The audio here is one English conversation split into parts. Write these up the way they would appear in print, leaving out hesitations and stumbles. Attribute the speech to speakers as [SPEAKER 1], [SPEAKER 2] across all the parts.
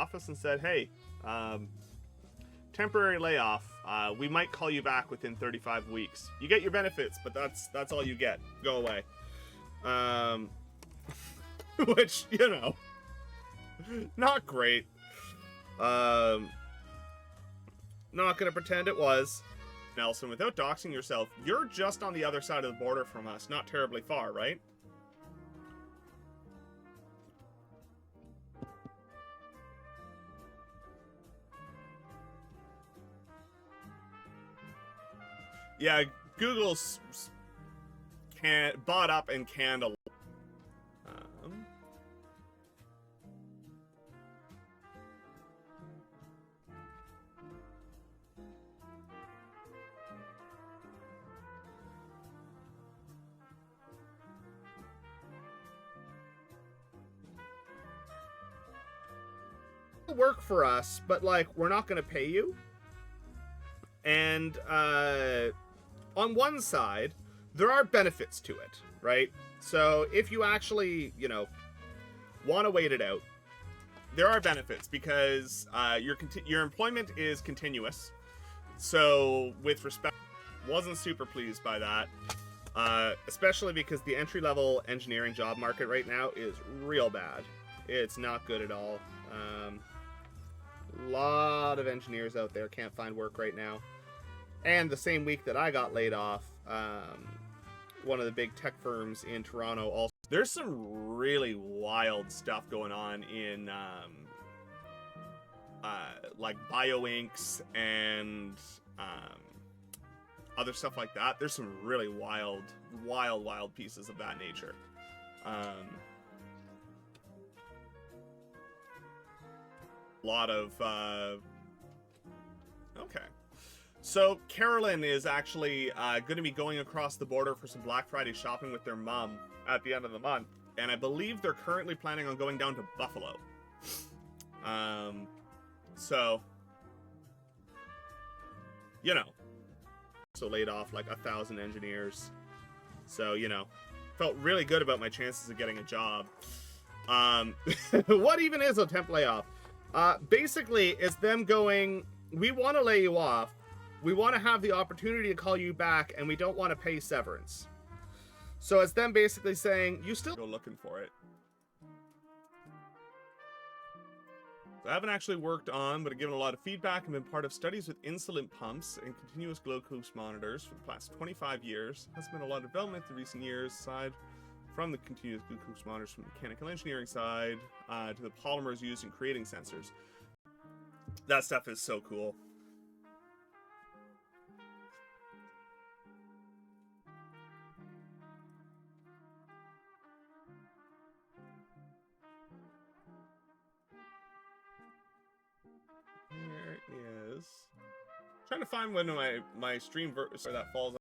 [SPEAKER 1] office and said, "Hey, temporary layoff. We might call you back within 35 weeks. You get your benefits, but that's all you get. Go away." Which, you know, not great. Not gonna pretend it was. Nelson, without doxing yourself, you're just on the other side of the border from us, not terribly far, right? Yeah, Google's bought up and canned a. Work for us, but like we're not going to pay you. And on one side, there are benefits to it, right? So if you actually, you know, want to wait it out, there are benefits because your employment is continuous. So with respect, wasn't super pleased by that, especially because the entry-level engineering job market right now is real bad. It's not good at all. Lot of engineers out there can't find work right now. And the same week that I got laid off, one of the big tech firms in Toronto also. There's some really wild stuff going on in like bioinks and other stuff like that. There's some really wild pieces of that nature. Lot of okay, so Carolyn is actually going to be going across the border for some Black Friday shopping with their mom at the end of the month, and I believe they're currently planning on going down to Buffalo. So you know, so laid off like 1,000 engineers, so you know, felt really good about my chances of getting a job. What even is a temp layoff? Basically, it's them going, we want to lay you off, we want to have the opportunity to call you back, and we don't want to pay severance. So it's them basically saying, you still go looking for it. So I haven't actually worked on, but I've given a lot of feedback and been part of studies with insulin pumps and continuous glucose monitors for the past 25 years. Has been a lot of development in recent years, aside from the continuous glucose monitors from the mechanical engineering side to the polymers used in creating sensors. That stuff is so cool. Here is trying to find when my stream that falls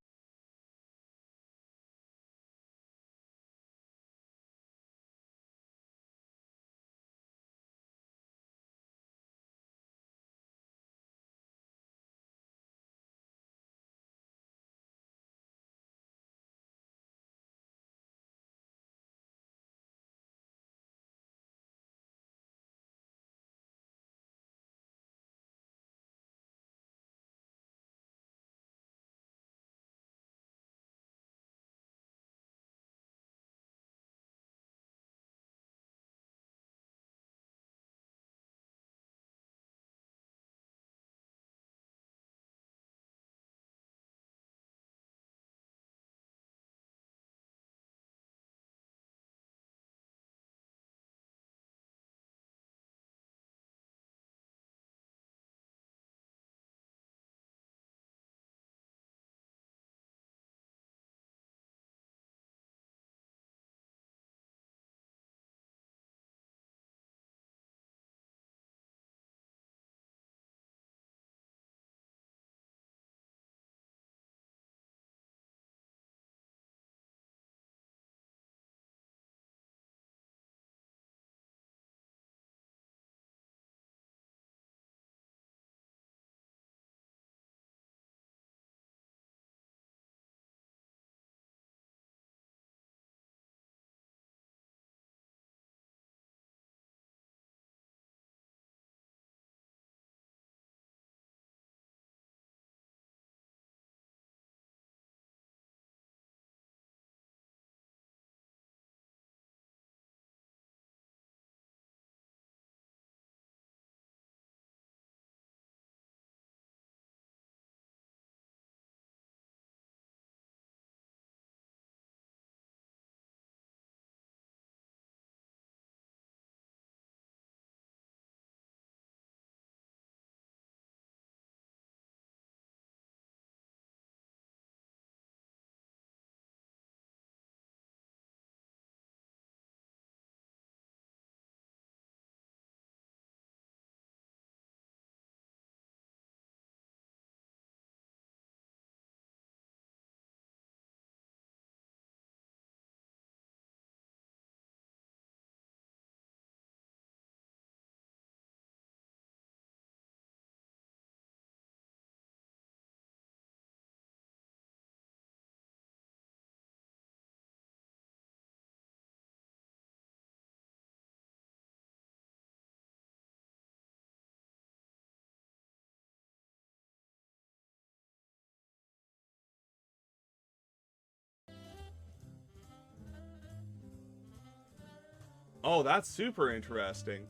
[SPEAKER 1] Oh, that's super interesting.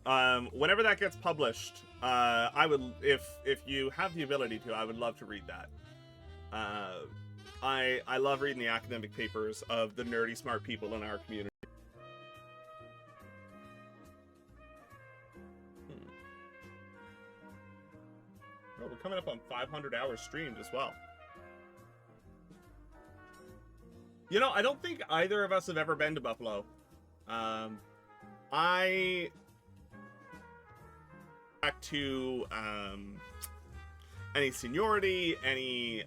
[SPEAKER 1] Whenever that gets published, I would, if you have the ability to, I would love to read that. I love reading the academic papers of the nerdy smart people in our community. Oh, we're coming up on 500 hours streamed as well. You know, I don't think either of us have ever been to Buffalo. I back to any seniority, any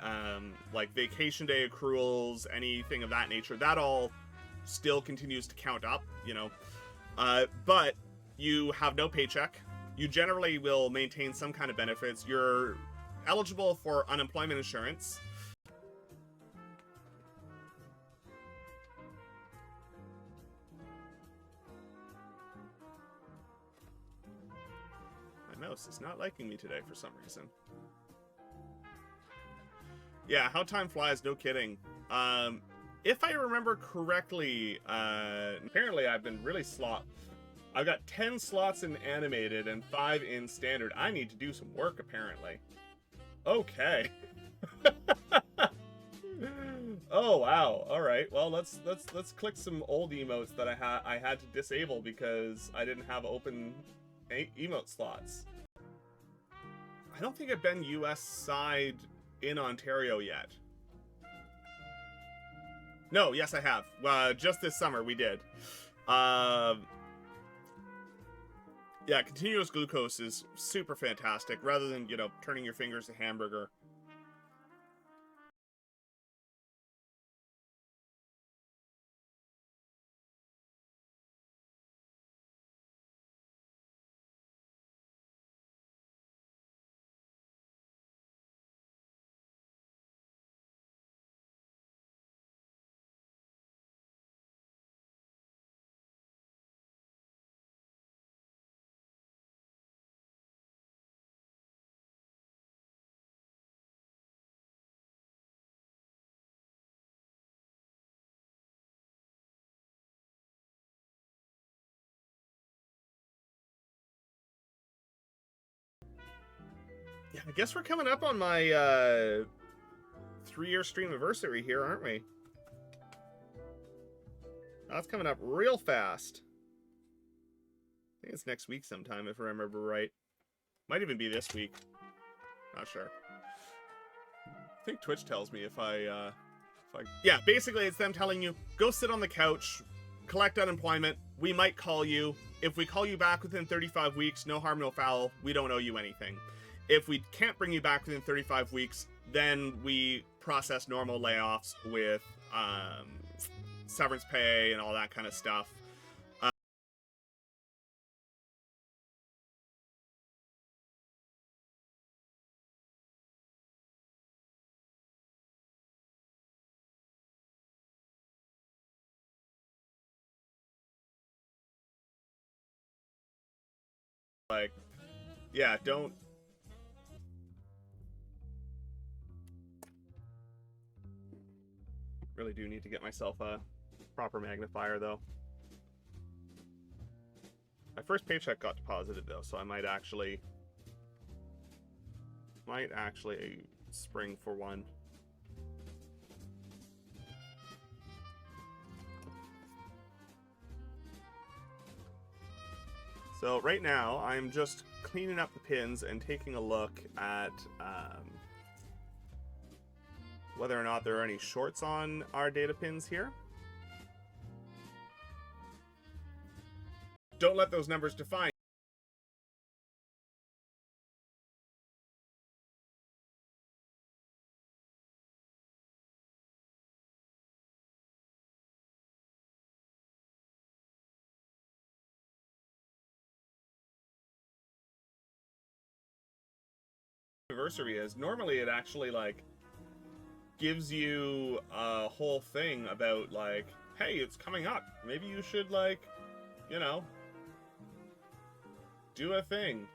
[SPEAKER 1] like vacation day accruals, anything of that nature. That all still continues to count up, you know. But you have no paycheck. You generally will maintain some kind of benefits. You're eligible for unemployment insurance. My mouse is not liking me today for some reason. Yeah, how time flies, no kidding. If I remember correctly, apparently I've been really I've got 10 slots in animated and 5 in standard. I need to do some work, apparently. Okay. Oh wow. All right. Well, let's click some old emotes that I had to disable because I didn't have open emote slots. I don't think I've been US side in Ontario yet. No, yes I have. Just this summer we did. Yeah, continuous glucose is super fantastic, rather than, you know, turning your fingers to hamburger. Yeah, I guess we're coming up on my 3-year stream anniversary here, aren't we? That's coming up real fast. I think it's next week sometime, if I remember right. Might even be this week. Not sure. I think Twitch tells me if I... Yeah, basically it's them telling you, go sit on the couch, collect unemployment, we might call you. If we call you back within 35 weeks, no harm, no foul, we don't owe you anything. If we can't bring you back within 35 weeks, then we process normal layoffs with severance pay and all that kind of stuff. Like, yeah, don't... Really do need to get myself a proper magnifier, though. My first paycheck got deposited, though, so I might actually spring for one. So right now, I'm just cleaning up the pins and taking a look at whether or not there are any shorts on our data pins here. Don't let those numbers define. Anniversary is normally it actually like gives you a whole thing about like, hey, it's coming up, maybe you should, like, you know, do a thing.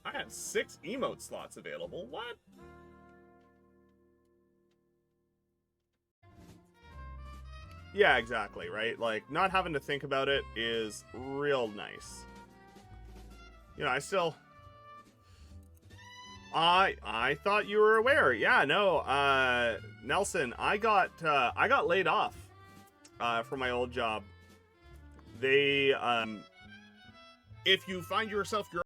[SPEAKER 1] I had 6 emote slots available. What? Yeah, exactly, right? Like, not having to think about it is real nice. You know, I thought you were aware. Yeah, no, Nelson, I got laid off from my old job. They if you find yourself your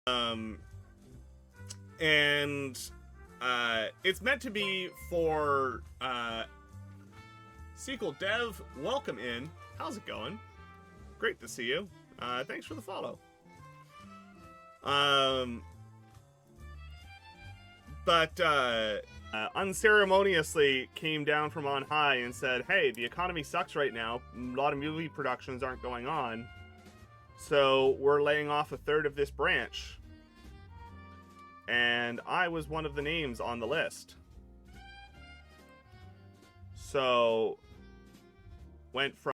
[SPEAKER 1] um and it's meant to be for SQL Dev. Welcome in. How's it going? Great to see you. Thanks for the follow. But unceremoniously came down from on high and said, hey, the economy sucks right now. A lot of movie productions aren't going on. So we're laying off a third of this branch. And I was one of the names on the list. So went from